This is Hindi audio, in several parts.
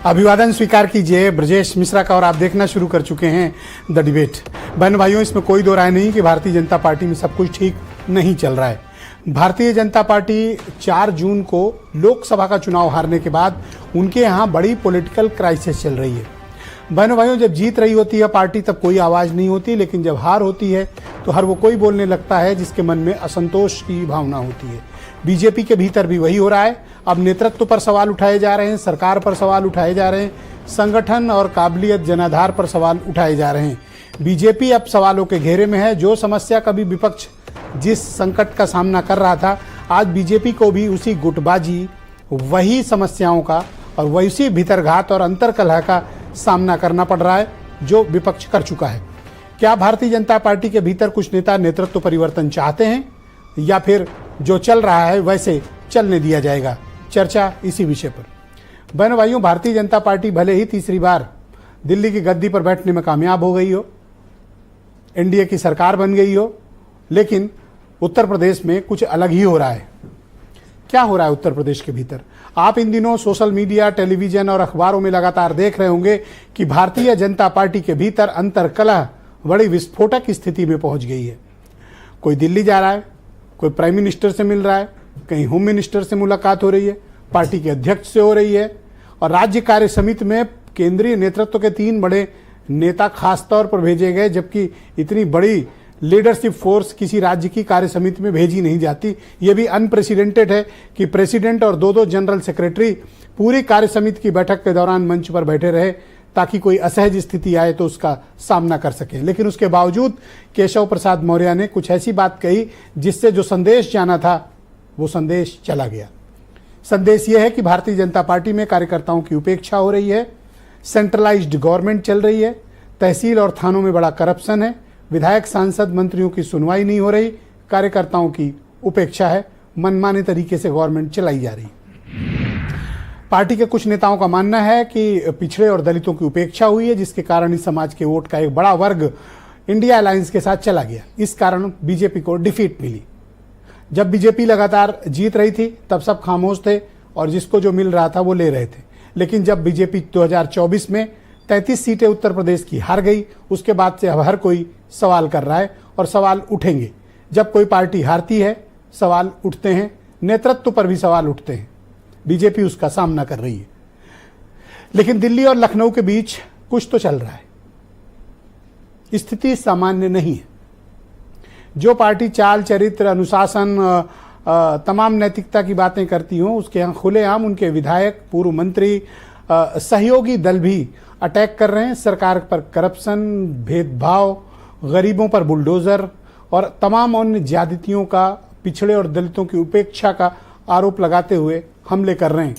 अभिवादन स्वीकार कीजिए ब्रजेश मिश्रा का और आप देखना शुरू कर चुके हैं द डिबेट। बहन भाइयों, इसमें कोई दो राय नहीं कि भारतीय जनता पार्टी में सब कुछ ठीक नहीं चल रहा है। भारतीय जनता पार्टी 4 जून को लोकसभा का चुनाव हारने के बाद उनके यहाँ बड़ी पॉलिटिकल क्राइसिस चल रही है। बहनों भाइयों, जब जीत रही होती है पार्टी तब कोई आवाज़ नहीं होती, लेकिन जब हार होती है तो हर वो कोई बोलने लगता है जिसके मन में असंतोष की भावना होती है। बीजेपी के भीतर भी वही हो रहा है। अब नेतृत्व पर सवाल उठाए जा रहे हैं, सरकार पर सवाल उठाए जा रहे हैं, संगठन और काबिलियत जनाधार पर सवाल उठाए जा रहे हैं। बीजेपी अब सवालों के घेरे में है। जो समस्या कभी विपक्ष जिस संकट का सामना कर रहा था, आज बीजेपी को भी उसी गुटबाजी, वही समस्याओं का और वैसी भीतरघात और अंतर्कलह का सामना करना पड़ रहा है जो विपक्ष कर चुका है। क्या भारतीय जनता पार्टी के भीतर कुछ नेता नेतृत्व परिवर्तन चाहते हैं या फिर जो चल रहा है वैसे चलने दिया जाएगा? चर्चा इसी विषय पर। बहनों भाइयों, भारतीय जनता पार्टी भले ही तीसरी बार दिल्ली की गद्दी पर बैठने में कामयाब हो गई हो, एनडीए की सरकार बन गई हो, लेकिन उत्तर प्रदेश में कुछ अलग ही हो रहा है। क्या हो रहा है उत्तर प्रदेश के भीतर? आप इन दिनों सोशल मीडिया, टेलीविजन और अखबारों में लगातार देख रहे होंगे कि भारतीय जनता पार्टी के भीतर अंतर्कलह बड़ी विस्फोटक स्थिति में पहुंच गई है। कोई दिल्ली जा रहा है, कोई प्राइम मिनिस्टर से मिल रहा है, कहीं होम मिनिस्टर से मुलाकात हो रही है, पार्टी के अध्यक्ष से हो रही है, और राज्य कार्य समिति में केंद्रीय नेतृत्व के 3 बड़े नेता खास तौर पर भेजे गए, जबकि इतनी बड़ी लीडरशिप फोर्स किसी राज्य की कार्य समिति में भेजी नहीं जाती। ये भी अनप्रेसिडेंटेड है कि प्रेसिडेंट और 2 जनरल सेक्रेटरी पूरी कार्य समिति की बैठक के दौरान मंच पर बैठे रहे ताकि कोई असहज स्थिति आए तो उसका सामना कर सके। लेकिन उसके बावजूद केशव प्रसाद मौर्य ने कुछ ऐसी बात कही जिससे जो संदेश जाना था वो संदेश चला गया। संदेश ये है कि भारतीय जनता पार्टी में कार्यकर्ताओं की उपेक्षा हो रही है, सेंट्रलाइज्ड गवर्नमेंट चल रही है, तहसील और थानों में बड़ा करप्शन है, विधायक सांसद मंत्रियों की सुनवाई नहीं हो रही, कार्यकर्ताओं की उपेक्षा है, मनमाने तरीके से गवर्नमेंट चलाई जा रही है। पार्टी के कुछ नेताओं का मानना है कि पिछड़े और दलितों की उपेक्षा हुई है, जिसके कारण इस समाज के वोट का एक बड़ा वर्ग इंडिया अलायंस के साथ चला गया। इस कारण बीजेपी को डिफीट मिली। जब बीजेपी लगातार जीत रही थी तब सब खामोश थे और जिसको जो मिल रहा था वो ले रहे थे। लेकिन जब बीजेपी 2024 में 33 सीटें उत्तर प्रदेश की हार गई, उसके बाद से अब हर कोई सवाल कर रहा है और सवाल उठेंगे। जब कोई पार्टी हारती है सवाल उठते हैं, नेतृत्व पर भी सवाल उठते हैं। बीजेपी उसका सामना कर रही है। लेकिन दिल्ली और लखनऊ के बीच कुछ तो चल रहा है। स्थिति सामान्य नहीं है। जो पार्टी चाल, चरित्र, अनुशासन, तमाम नैतिकता की बातें करती हों, उसके यहाँ खुलेआम उनके विधायक, पूर्व मंत्री, सहयोगी दल भी अटैक कर रहे हैं। सरकार पर करप्शन, भेदभाव, गरीबों पर बुलडोजर और तमाम अन्य ज्यादतियों का, पिछड़े और दलितों की उपेक्षा का आरोप लगाते हुए हमले कर रहे हैं।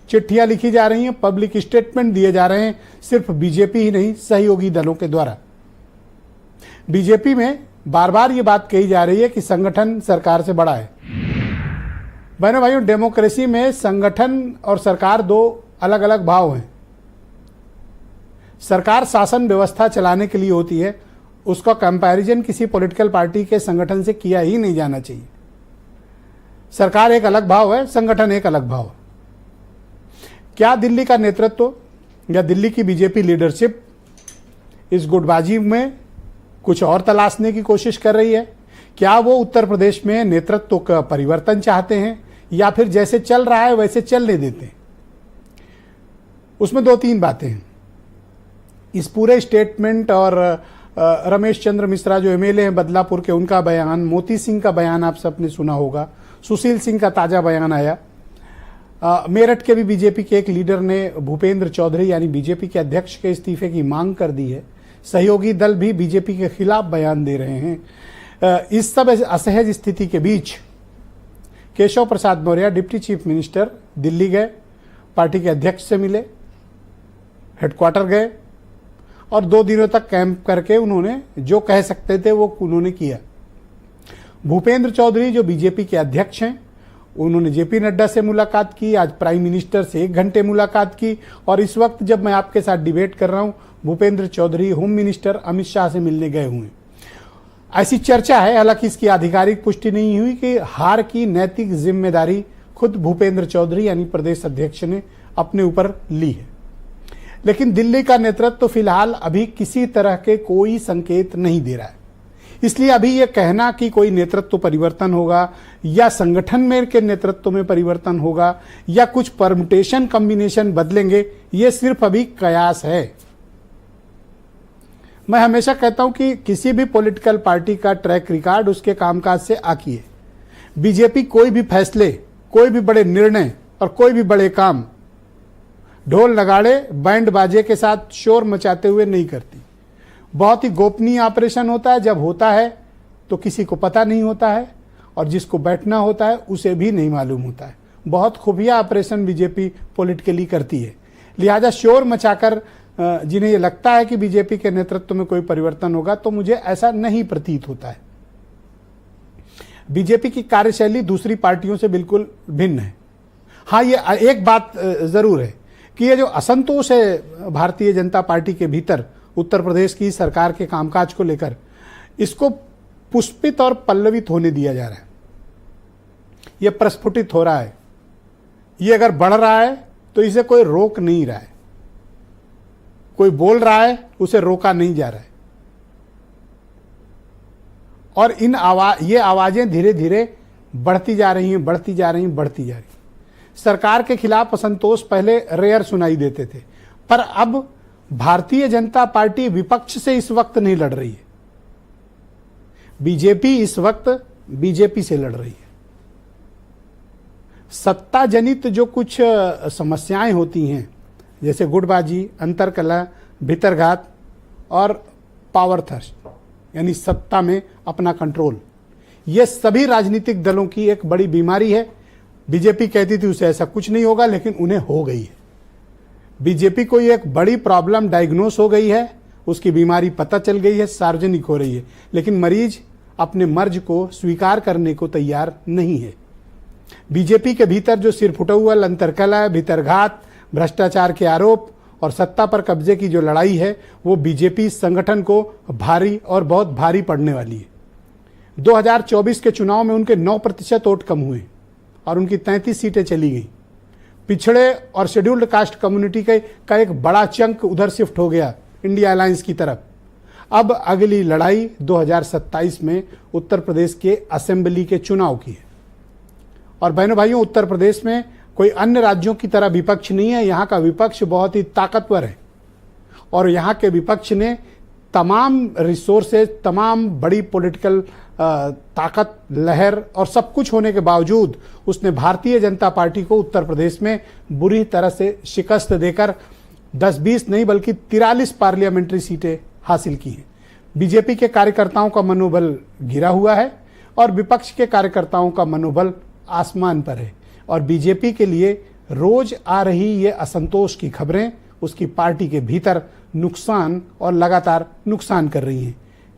चिट्ठियां लिखी जा रही हैं, पब्लिक स्टेटमेंट दिए जा रहे हैं, सिर्फ बीजेपी ही नहीं, सहयोगी दलों के द्वारा। बीजेपी में बार बार ये बात कही जा रही है कि संगठन सरकार से बड़ा है। बहनों भाइयों, डेमोक्रेसी में संगठन और सरकार 2 अलग अलग भाव हैं। सरकार शासन व्यवस्था चलाने के लिए होती है, उसका कंपैरिजन किसी पॉलिटिकल पार्टी के संगठन से किया ही नहीं जाना चाहिए। सरकार एक अलग भाव है, संगठन एक अलग भाव है। क्या दिल्ली का नेतृत्व या दिल्ली की बीजेपी लीडरशिप इस गुटबाजी में कुछ और तलाशने की कोशिश कर रही है? क्या वो उत्तर प्रदेश में नेतृत्व का परिवर्तन चाहते हैं या फिर जैसे चल रहा है वैसे चलने देते हैं? उसमें 2-3 बातें हैं। इस पूरे स्टेटमेंट और रमेश चंद्र मिश्रा जो एमएलए हैं बदलापुर के, उनका बयान, मोती सिंह का बयान आप सबने सुना होगा, सुशील सिंह का ताज़ा बयान आया। मेरठ के भी बीजेपी के एक लीडर ने भूपेंद्र चौधरी यानी बीजेपी के अध्यक्ष के इस्तीफे की मांग कर दी है। सहयोगी दल भी बीजेपी के खिलाफ बयान दे रहे हैं। इस सब असहज स्थिति के बीच Keshav Prasad Maurya deputy chief minister Delhi गए, पार्टी के अध्यक्ष से मिले, हेडक्वार्टर गए और 2 दिनों तक कैंप करके उन्होंने जो कह सकते थे वो उन्होंने किया। भूपेंद्र चौधरी जो बीजेपी के अध्यक्ष हैं, उन्होंने जेपी नड्डा से मुलाकात की, आज प्राइम मिनिस्टर से 1 घंटे मुलाकात की, और इस वक्त जब मैं आपके साथ डिबेट कर रहा हूं भूपेंद्र चौधरी होम मिनिस्टर अमित शाह से मिलने गए हुए हैं। ऐसी चर्चा है, हालांकि इसकी आधिकारिक पुष्टि नहीं हुई, कि हार की नैतिक जिम्मेदारी खुद भूपेंद्र चौधरी यानी प्रदेश अध्यक्ष ने अपने ऊपर ली है। लेकिन दिल्ली का नेतृत्व तो फिलहाल अभी किसी तरह के कोई संकेत नहीं दे रहा है। इसलिए अभी यह कहना कि कोई नेतृत्व परिवर्तन होगा या संगठन में के नेतृत्व में परिवर्तन होगा या कुछ परम्यूटेशन कॉम्बिनेशन बदलेंगे, यह सिर्फ अभी कयास है। मैं हमेशा कहता हूं कि किसी भी पॉलिटिकल पार्टी का ट्रैक रिकॉर्ड उसके कामकाज से आकी है। बीजेपी कोई भी फैसले, कोई भी बड़े निर्णय और कोई भी बड़े काम ढोल नगाड़े बैंड बाजे के साथ शोर मचाते हुए नहीं करती। बहुत ही गोपनीय ऑपरेशन होता है। जब होता है तो किसी को पता नहीं होता है और जिसको बैठना होता है उसे भी नहीं मालूम होता है। बहुत खुफिया ऑपरेशन बीजेपी पॉलिटिकली करती है। लिहाजा शोर मचाकर जिन्हें ये लगता है कि बीजेपी के नेतृत्व में कोई परिवर्तन होगा, तो मुझे ऐसा नहीं प्रतीत होता है। बीजेपी की कार्यशैली दूसरी पार्टियों से बिल्कुल भिन्न है। हाँ, ये एक बात जरूर है कि ये जो असंतोष है भारतीय जनता पार्टी के भीतर उत्तर प्रदेश की सरकार के कामकाज को लेकर, इसको पुष्पित और पल्लवित होने दिया जा रहा है। यह प्रस्फुटित हो रहा है। ये अगर बढ़ रहा है तो इसे कोई रोक नहीं रहा है। कोई बोल रहा है, उसे रोका नहीं जा रहा है। और ये आवाजें धीरे धीरे बढ़ती जा रही हैं। सरकार के खिलाफ असंतोष पहले रेयर सुनाई देते थे, पर अब भारतीय जनता पार्टी विपक्ष से इस वक्त नहीं लड़ रही है। बीजेपी इस वक्त बीजेपी से लड़ रही है। सत्ता जनित जो कुछ समस्याएं होती हैं, जैसे गुटबाजी, अंतरकलह, भीतरघात और पावर थर्स्ट, यानी सत्ता में अपना कंट्रोल, ये सभी राजनीतिक दलों की एक बड़ी बीमारी है। बीजेपी कहती थी उसे ऐसा कुछ नहीं होगा, लेकिन उन्हें हो गई है। बीजेपी को एक बड़ी प्रॉब्लम डायग्नोस हो गई है, उसकी बीमारी पता चल गई है, सार्वजनिक हो रही है, लेकिन मरीज अपने मर्ज को स्वीकार करने को तैयार नहीं है। बीजेपी के भीतर जो सिरफुटौल, अंतरकलह, भीतरघात, भ्रष्टाचार के आरोप और सत्ता पर कब्जे की जो लड़ाई है, वो बीजेपी संगठन को भारी और बहुत भारी पड़ने वाली है। 2024 के चुनाव में उनके 9% वोट कम हुए और उनकी 33 सीटें चली गई। पिछड़े और शेड्यूल्ड कास्ट कम्युनिटी का एक बड़ा चंक उधर शिफ्ट हो गया इंडिया अलायंस की तरफ। अब अगली लड़ाई 2027 में उत्तर प्रदेश के असेंबली के चुनाव की है। और बहनों भाइयों, उत्तर प्रदेश में कोई अन्य राज्यों की तरह विपक्ष नहीं है। यहाँ का विपक्ष बहुत ही ताकतवर है और यहाँ के विपक्ष ने तमाम रिसोर्सेज, तमाम बड़ी पॉलिटिकल ताकत, लहर और सब कुछ होने के बावजूद उसने भारतीय जनता पार्टी को उत्तर प्रदेश में बुरी तरह से शिकस्त देकर 10-20 नहीं बल्कि 43 पार्लियामेंट्री सीटें हासिल की हैं। बीजेपी के कार्यकर्ताओं का मनोबल गिरा हुआ है और विपक्ष के कार्यकर्ताओं का मनोबल आसमान पर है। और बीजेपी के लिए रोज आ रही ये असंतोष की खबरें उसकी पार्टी के भीतर नुकसान और लगातार नुकसान कर रही हैं।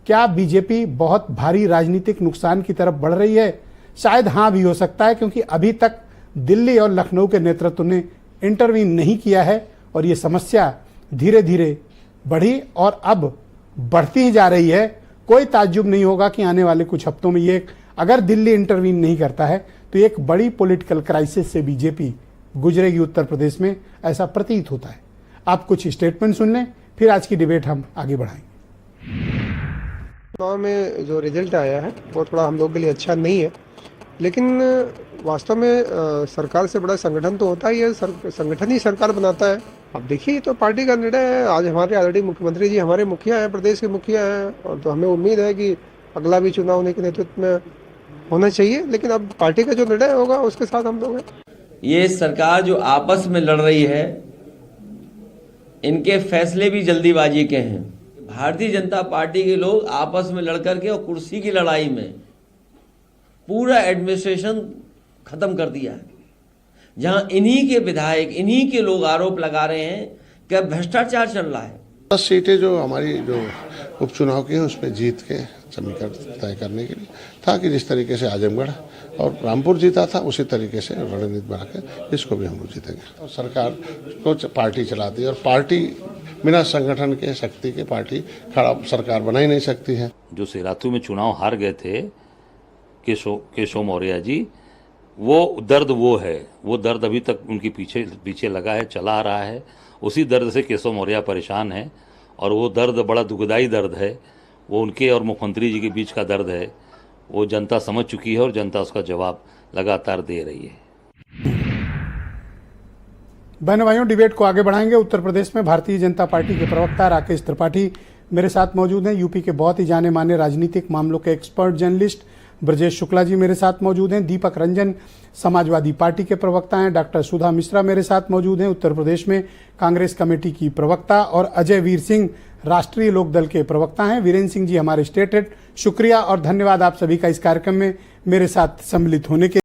क्या बीजेपी बहुत भारी राजनीतिक नुकसान की तरफ बढ़ रही है? शायद हाँ भी हो सकता है, क्योंकि अभी तक दिल्ली और लखनऊ के नेतृत्व ने इंटरवीन नहीं किया है और ये समस्या धीरे धीरे बढ़ी और अब बढ़ती ही जा रही है। कोई ताज्जुब नहीं होगा कि आने वाले कुछ हफ्तों में ये, अगर दिल्ली इंटरवीन नहीं करता है तो एक बड़ी पॉलिटिकल क्राइसिस से बीजेपी गुजरेगी उत्तर प्रदेश में, ऐसा प्रतीत होता है। आप कुछ स्टेटमेंट सुन लें, फिर आज की डिबेट हम आगे बढ़ाएंगे। चुनाव में जो रिजल्ट आया है वो थोड़ा हम लोग के लिए अच्छा नहीं है, लेकिन वास्तव में सरकार से बड़ा संगठन तो होता ही है, संगठन ही सरकार बनाता है। अब देखिए, तो पार्टी का निर्णय है। आज हमारे ऑलरेडी मुख्यमंत्री जी हमारे मुखिया हैं, प्रदेश के मुखिया हैं, और तो हमें उम्मीद है कि अगला भी चुनाव उन्हीं के नेतृत्व में होना चाहिए। लेकिन अब पार्टी का जो निर्णय होगा उसके साथ हम लोग हैं। ये सरकार जो आपस में लड़ रही है, इनके फैसले भी जल्दीबाजी के हैं। भारतीय जनता पार्टी के लोग आपस में लड़ करके और कुर्सी की लड़ाई में पूरा एडमिनिस्ट्रेशन खत्म कर दिया है। जहां इन्हीं के विधायक, इन्हीं के लोग आरोप लगा रहे हैं कि भ्रष्टाचार चल रहा है। 10 सीटें जो हमारी जो उपचुनाव की है उसमें जीत के समीकरण तय करने के लिए था कि जिस तरीके से आजमगढ़ और रामपुर जीता था उसी तरीके से रणनीति बना के इसको भी हम लोग जीतेंगे। और सरकार को पार्टी चलाती है और पार्टी बिना संगठन के, शक्ति के पार्टी खड़ा सरकार बना ही नहीं सकती है। जो सेरातू में चुनाव हार गए थे केशव मौर्य जी, वो दर्द अभी तक उनके पीछे लगा है, चला आ रहा है। उसी दर्द से केशव मौर्य परेशान है और वो दर्द बड़ा दुखदाई दर्द है। वो उनके और मुख्यमंत्री जी के बीच का दर्द है। वो जनता समझ चुकी है और जनता उसका जवाब लगातार दे रही है। बहनों भाइयों, डिबेट को आगे बढ़ाएंगे। उत्तर प्रदेश में भारतीय जनता पार्टी के प्रवक्ता राकेश त्रिपाठी मेरे साथ मौजूद हैं। यूपी के बहुत ही जाने माने राजनीतिक मामलों के एक्सपर्ट जर्नलिस्ट ब्रजेश शुक्ला जी मेरे साथ मौजूद हैं। दीपक रंजन समाजवादी पार्टी के प्रवक्ता हैं। डॉक्टर सुधा मिश्रा मेरे साथ मौजूद हैं, उत्तर प्रदेश में कांग्रेस कमेटी की प्रवक्ता। और अजय वीर सिंह राष्ट्रीय लोकदल के प्रवक्ता हैं। वीरेंद्र सिंह जी हमारे स्टेट हेड। शुक्रिया और धन्यवाद आप सभी का इस कार्यक्रम में मेरे साथ सम्मिलित होने के